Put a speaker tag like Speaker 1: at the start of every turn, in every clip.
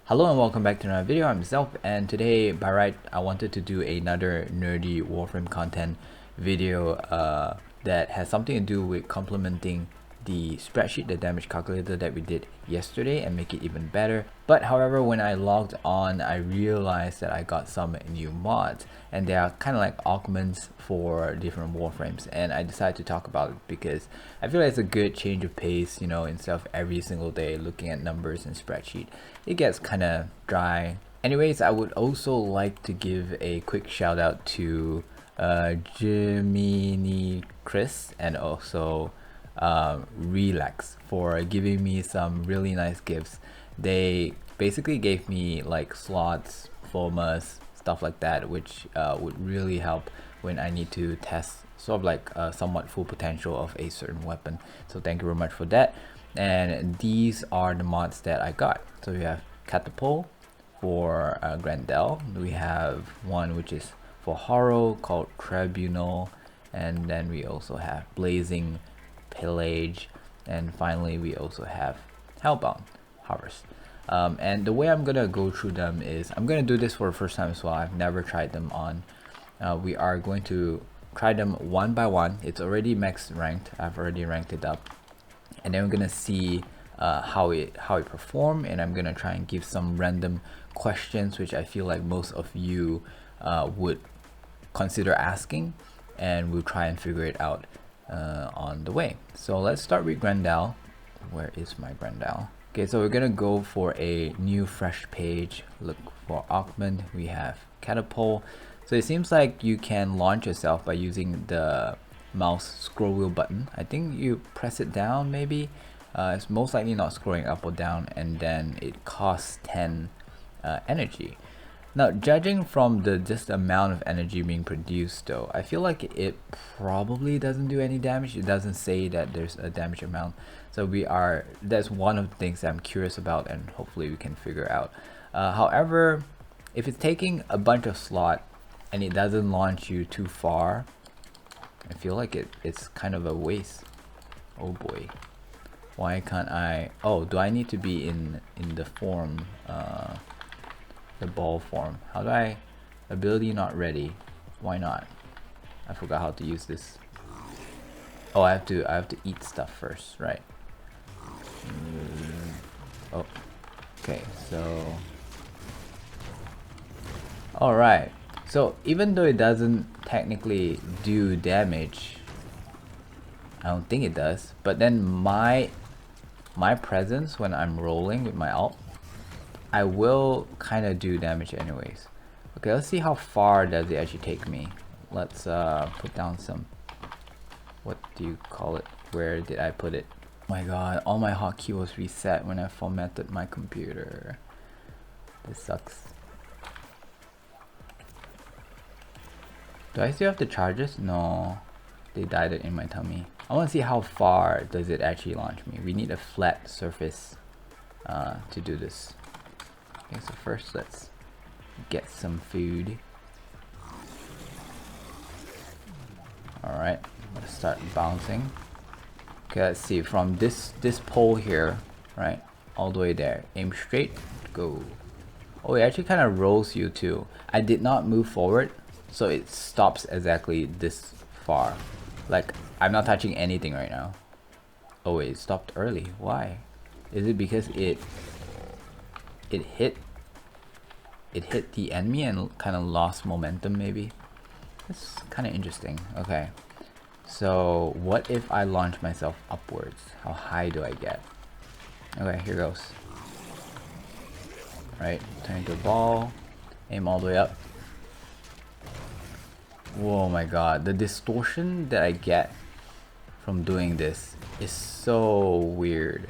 Speaker 1: Hello and welcome back to another video. I'm Zelf, and today by right I wanted to do another nerdy Warframe content video that has something to do with complementing the spreadsheet, the damage calculator that we did yesterday, and make it even better. But however, when I logged on, I realized that I got some new mods, and they are kind of like augments for different Warframes, and I decided to talk about it because I feel like it's a good change of pace, you know, instead of every single day looking at numbers and spreadsheet. It gets kind of dry. Anyways, I would also like to give a quick shout out to Jiminy Chris and also Relax for giving me some really nice gifts. They basically gave me like slots, formas, stuff like that, which would really help when I need to test sort of like somewhat full potential of a certain weapon. So thank you very much for that. And these are the mods that I got. So we have Catapult for Grendal. We have one which is for Harrow called Tribunal, and then we also have Blazing Pillage, and finally we also have Hellbound Harvest. And the way I'm gonna go through them is I'm gonna do this for the first time as well. I've never tried them on. We are going to try them one by one. It's already max ranked. I've already ranked it up, and then we're gonna see how it perform, and I'm gonna try and give some random questions which I feel like most of you would consider asking, and we'll try and figure it out on the way. So let's start with Grendal. Where is my Grendal? Okay, so we're gonna go for a new fresh page. Look for Augment. We have Catapult. So it seems like you can launch yourself by using the mouse scroll wheel button. I think you press it down maybe. It's most likely not scrolling up or down, and then it costs 10 energy. Now, judging from the just amount of energy being produced though, I feel like it probably doesn't do any damage. It doesn't say that there's a damage amount. So that's one of the things that I'm curious about, and hopefully we can figure out. However, if it's taking a bunch of slot and it doesn't launch you too far, I feel like it's kind of a waste. Oh boy. Why can't I? Oh, do I need to be in the form, the ball form? How do I? Ability not ready. Why not? I forgot how to use this. Oh, I have to eat stuff first, right? Oh, okay. So, all right. So even though it doesn't technically do damage, I don't think it does. But then my presence when I'm rolling with my ult, I will kind of do damage anyways. Okay, let's see how far does it actually take me. Let's put down some, what do you call it? Where did I put it? Oh my god, all my hotkey was reset when I formatted my computer. This sucks. Do I still have the charges? No, they died in my tummy. I want to see how far does it actually launch me. We need a flat surface to do this. Okay, so first let's get some food. Alright, let's start bouncing. Okay, let's see, from this pole here, right, all the way there. Aim straight, go. Oh, it actually kind of rolls you too. I did not move forward, so it stops exactly this far. Like, I'm not touching anything right now. Oh wait, it stopped early. Why? Is it because it hit the enemy and kind of lost momentum maybe? That's kind of interesting. Okay, so what if I launch myself upwards? How high do I get? Okay, here goes. Right, turn into a ball, aim all the way up. Whoa, my god, the distortion that I get from doing this is so weird.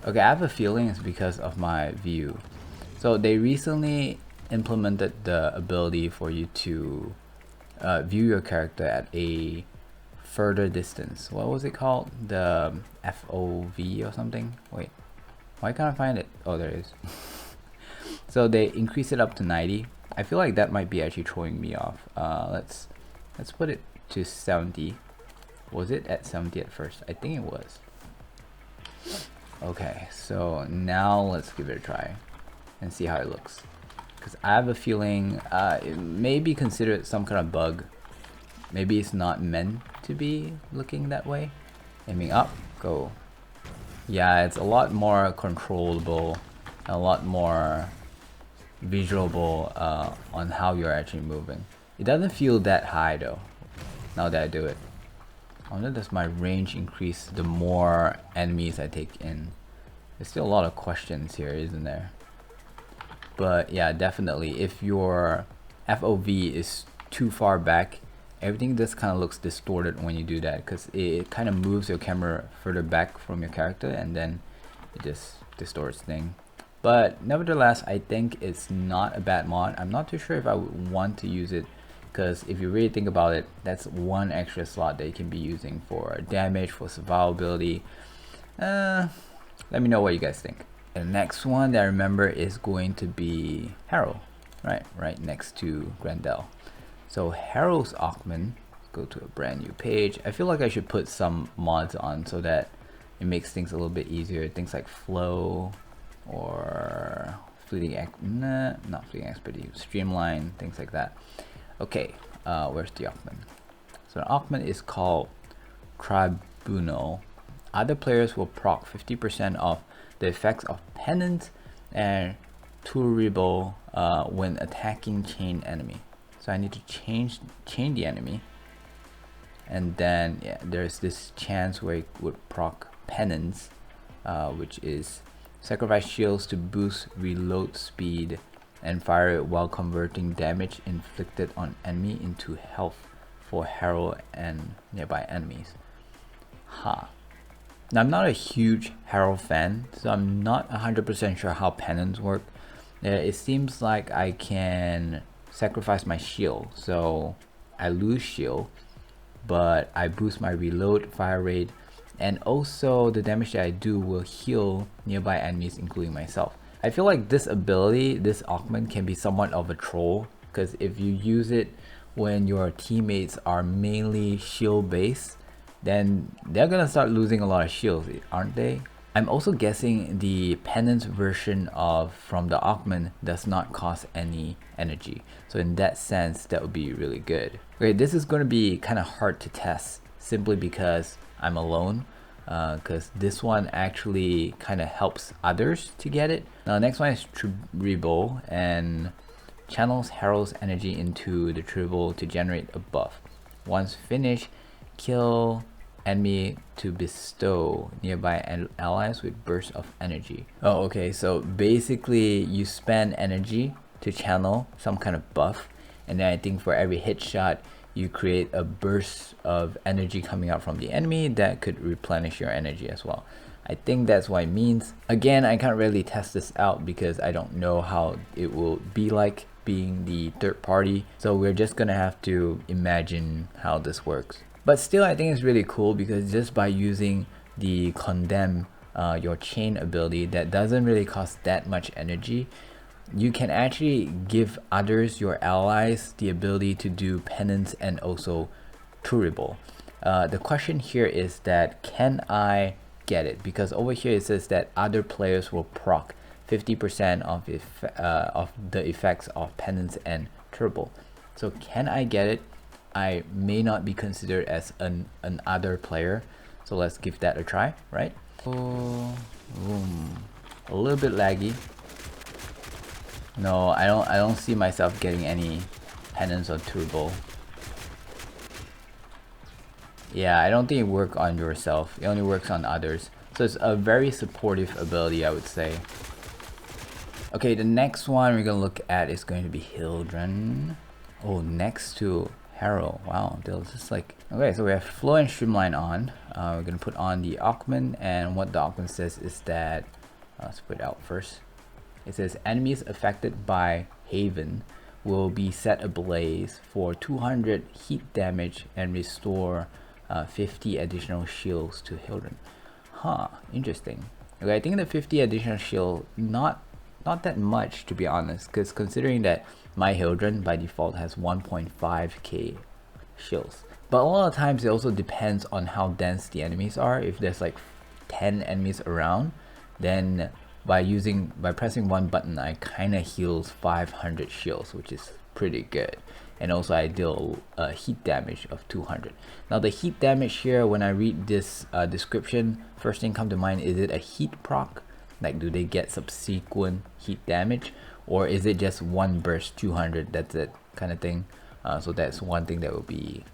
Speaker 1: Okay, I have a feeling it's because of my view. So they recently implemented the ability for you to view your character at a further distance. What was it called? The FOV or something? Wait, why can't I find it? Oh, there it is. So they increased it up to 90. I feel like that might be actually throwing me off. Let's put it to 70. Was it at 70 at first? I think it was. Okay, so now let's give it a try and see how it looks. Because I have a feeling it may be considered some kind of bug. Maybe it's not meant to be looking that way. Aiming up, go. Yeah, it's a lot more controllable, a lot more visualable on how you're actually moving. It doesn't feel that high though, now that I do it. I wonder, does my range increase the more enemies I take in? There's still a lot of questions here, isn't there? But yeah, definitely, if your FOV is too far back, everything just kind of looks distorted when you do that, because it kind of moves your camera further back from your character and then it just distorts things. But nevertheless, I think it's not a bad mod. I'm not too sure if I would want to use it, because if you really think about it, that's one extra slot that you can be using for damage, for survivability. Let me know what you guys think. The next one that I remember is going to be Harrow, right next to Grendal. So Harrow's Augment, go to a brand new page. I feel like I should put some mods on so that it makes things a little bit easier. Things like flow or not fleeting expertise, streamline, things like that. Okay, where's the Augment? So the Augment is called Tribunal. Other players will proc 50% of the effects of Penance and Turrible when attacking chain enemy. So I need to chain the enemy, and then yeah, there's this chance where it would proc Penance, which is sacrifice shields to boost reload speed and fire it while converting damage inflicted on enemy into health for Harrow and nearby enemies. Now, I'm not a huge Harrow fan, so I'm not 100% sure how penance work. It seems like I can sacrifice my shield, so I lose shield, but I boost my reload, fire rate, and also the damage that I do will heal nearby enemies, including myself. I feel like this ability, this Augment, can be somewhat of a troll, because if you use it when your teammates are mainly shield based, then they're gonna start losing a lot of shields, aren't they? I'm also guessing the penance version from the Augment does not cost any energy, so in that sense that would be really good. Okay, this is going to be kind of hard to test simply because I'm alone, because this one actually kind of helps others to get it. Now the next one is Tribble, and channels Harrow's energy into the Tribble to generate a buff. Once finished, kill enemy to bestow nearby allies with bursts of energy. Oh, okay, so basically you spend energy to channel some kind of buff, and then I think for every hit shot you create a burst of energy coming out from the enemy that could replenish your energy as well. I think that's what it means. Again, I can't really test this out because I don't know how it will be like being the third party, so we're just gonna have to imagine how this works. But still, I think it's really cool because just by using the condemn your chain ability that doesn't really cost that much energy, you can actually give others, your allies, the ability to do penance and also Turrible. The question here is that, can I get it? Because over here it says that other players will proc 50% of the effects of penance and Turrible. So can I get it? I may not be considered as an other player, so let's give that a try, right? Oh, a little bit laggy. No, I don't see myself getting any penance or turbo. Yeah, I don't think it works on yourself. It only works on others. So it's a very supportive ability, I would say. Okay, the next one we're gonna look at is going to be Hildryn. Oh, next to Harrow. Wow, they'll just like... Okay, so we have flow and streamline on. We're gonna put on the Augment, and what the Augment says is that... let's put it out first. It says enemies affected by Haven will be set ablaze for 200 heat damage and restore 50 additional shields to Hildryn. Interesting. Okay, I think the 50 additional shield, not that much to be honest, because considering that my Hildryn by default has 1.5k shields. But a lot of times it also depends on how dense the enemies are. If there's like 10 enemies around, then by pressing one button, I kind of heals 500 shields, which is pretty good. And also I deal heat damage of 200. Now the heat damage here, when I read this description, first thing come to mind, is it a heat proc? Like, do they get subsequent heat damage, or is it just one burst 200, that's it kind of thing? So that's one thing that we'll be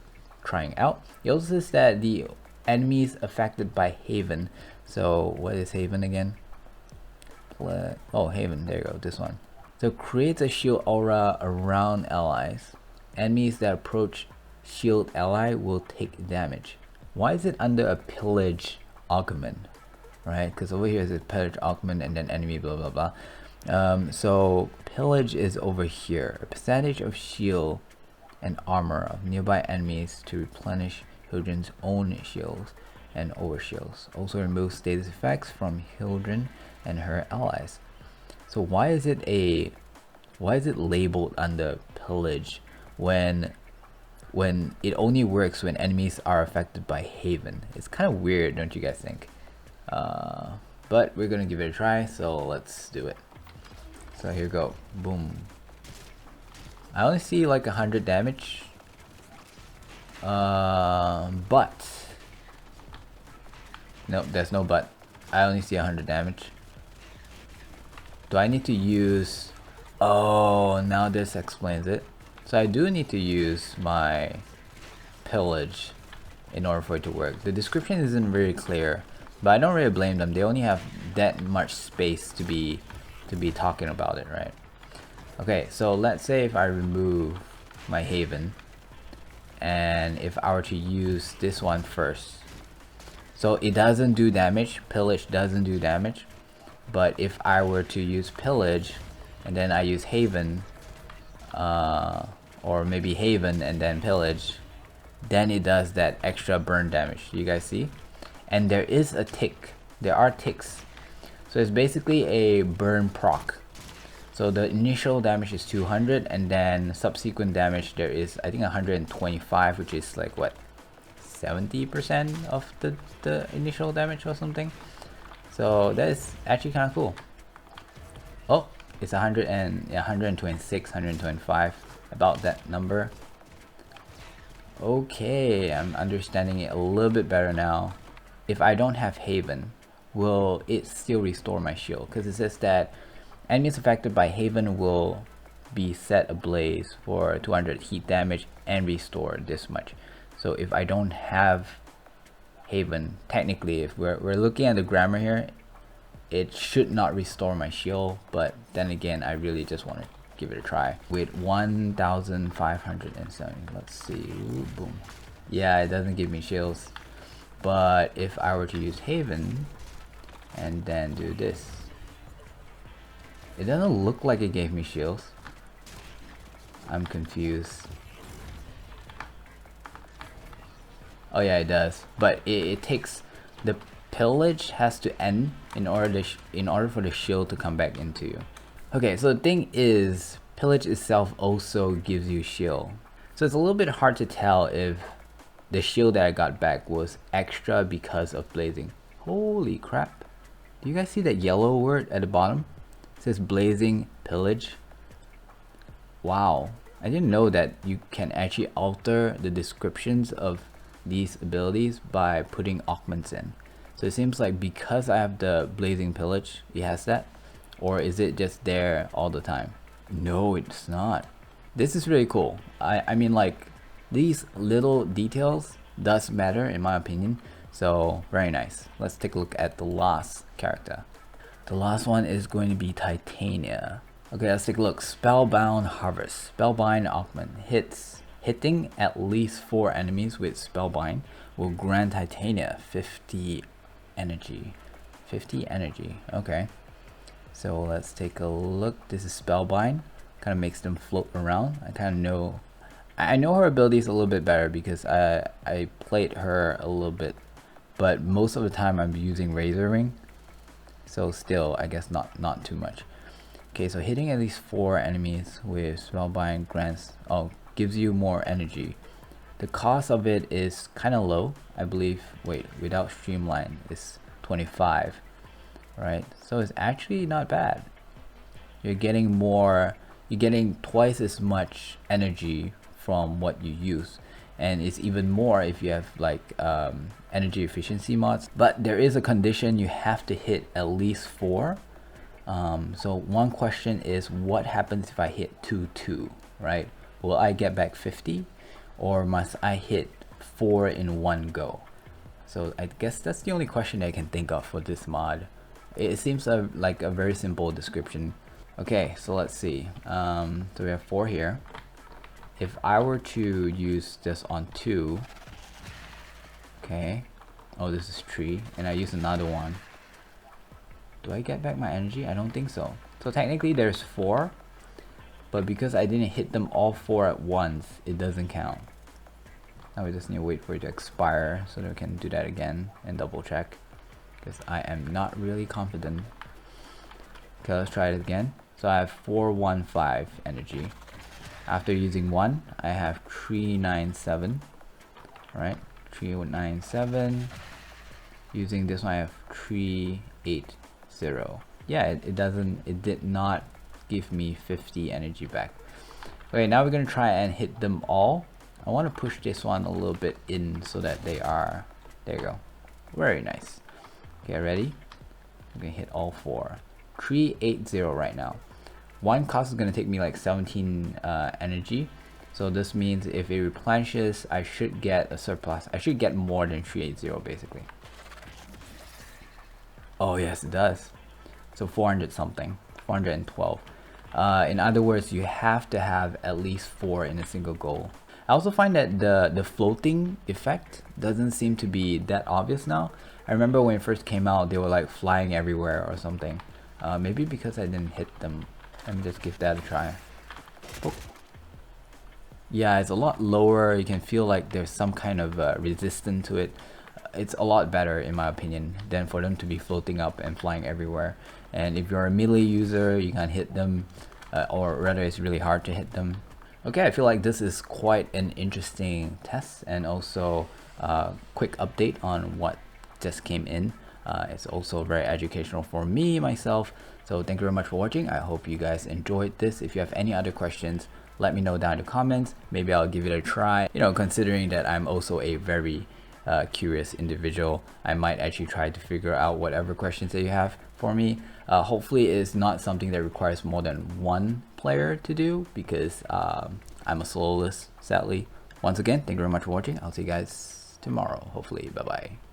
Speaker 1: trying out. It also says that the enemies affected by Haven. So what is Haven again? Oh, Haven, there you go, this one. So creates a shield aura around allies. Enemies that approach shield ally will take damage. Why is it under a pillage augment? Right, because over here is a pillage augment and then enemy blah blah blah. So pillage is over here. A percentage of shield and armor of nearby enemies to replenish Hildryn's own shields and overshields. Also removes status effects from Hildryn and her allies. So why is it labeled under pillage when it only works when enemies are affected by Haven? It's kind of weird, don't you guys think? But we're gonna give it a try, so let's do it. So here we go, boom. I only see like 100 damage, but no, there's no but. I only see 100 damage. Do I need to use... Oh, now this explains it. So I do need to use my pillage in order for it to work. The description isn't very clear, but I don't really blame them. They only have that much space to be talking about it, right? Okay, so let's say if I remove my Haven, and if I were to use this one first. So it doesn't do damage, pillage doesn't do damage. But if I were to use pillage and then I use Haven, or maybe Haven and then pillage, then it does that extra burn damage. You guys see? And there is a tick. There are ticks. So it's basically a burn proc. So the initial damage is 200, and then subsequent damage there is, I think, 125, which is like what, 70% of the initial damage or something. So that is actually kind of cool. Oh, it's 126, 125, about that number. Okay, I'm understanding it a little bit better now. If I don't have Haven, will it still restore my shield? Because it says that enemies affected by Haven will be set ablaze for 200 heat damage and restore this much. So if I don't have Haven, technically, if we're looking at the grammar here, it should not restore my shield, but then again, I really just want to give it a try. With 1,507, let's see. Ooh, boom. Yeah, it doesn't give me shields, but if I were to use Haven and then do this, it doesn't look like it gave me shields. I'm confused. Oh yeah, it does, but it takes, the pillage has to end in order for the shield to come back into you. Okay, so the thing is, pillage itself also gives you shield. So it's a little bit hard to tell if the shield that I got back was extra because of blazing. Holy crap. Do you guys see that yellow word at the bottom? It says blazing pillage. Wow, I didn't know that you can actually alter the descriptions of these abilities by putting augments in. So it seems like because I have the blazing pillage, it has that, or is it just there all the time? No, it's not. This is really cool. I mean, like, these little details does matter in my opinion. So very nice. Let's take a look at the last character. The last one is going to be Titania. Okay, let's take a look. Spellbound Harvest. Spellbind augment. Hitting at least 4 enemies with Spellbind will grant Titania 50 energy. 50 energy. Okay. So let's take a look. This is Spellbind. Kind of makes them float around. I know her abilities a little bit better because I played her a little bit, but most of the time I'm using Razor Ring. So still, I guess not too much. Okay, so hitting at least 4 enemies with Spellbind gives you more energy. The cost of it is kind of low, I believe. Wait, without Streamline it's 25. right? So it's actually not bad. You're getting twice as much energy from what you use, and it's even more if you have like energy efficiency mods. But there is a condition: you have to hit at least 4. So one question is, what happens if I hit 2, right? Will I get back 50, or must I hit 4 in one go? So I guess that's the only question I can think of for this mod. It seems like a very simple description. Okay, so let's see. So we have 4 here. If I were to use this on 2, okay. Oh, this is 3, and I use another one. Do I get back my energy? I don't think so. So technically there's 4, but because I didn't hit them all 4 at once, it doesn't count. Now we just need to wait for it to expire so that we can do that again and double check, because I am not really confident. Okay, let's try it again. So I have 415 energy. After using 1, I have 397. Right, 397. Using this one, I have 380. Yeah, it did not give me 50 energy back. Okay, now we're gonna try and hit them all. I want to push this one a little bit in so that they are, there you go, very nice. Okay, ready? I'm gonna hit all 4. 380 right now. One cost is gonna take me like 17 energy, so this means if it replenishes, I should get a surplus. I should get more than 380 basically. Oh yes, it does. So 400 something, 412. In other words, you have to have at least 4 in a single goal. I also find that the floating effect doesn't seem to be that obvious now. I remember when it first came out, they were like flying everywhere or something. Maybe because I didn't hit them. Let me just give that a try. Oh. Yeah, it's a lot lower. You can feel like there's some kind of resistance to it. It's a lot better in my opinion than for them to be floating up and flying everywhere. And if you're a melee user, you can't hit them, or rather it's really hard to hit them. Okay, I feel like this is quite an interesting test, and also quick update on what just came in. It's also very educational for me myself. So thank you very much for watching. I hope you guys enjoyed this. If you have any other questions, let me know down in the comments. Maybe I'll give it a try. You know, considering that I'm also a very curious individual, I might actually try to figure out whatever questions that you have for me. Hopefully it's not something that requires more than 1 player to do, because I'm a soloist, sadly. Once again, thank you very much for watching. I'll see you guys tomorrow, hopefully. Bye bye.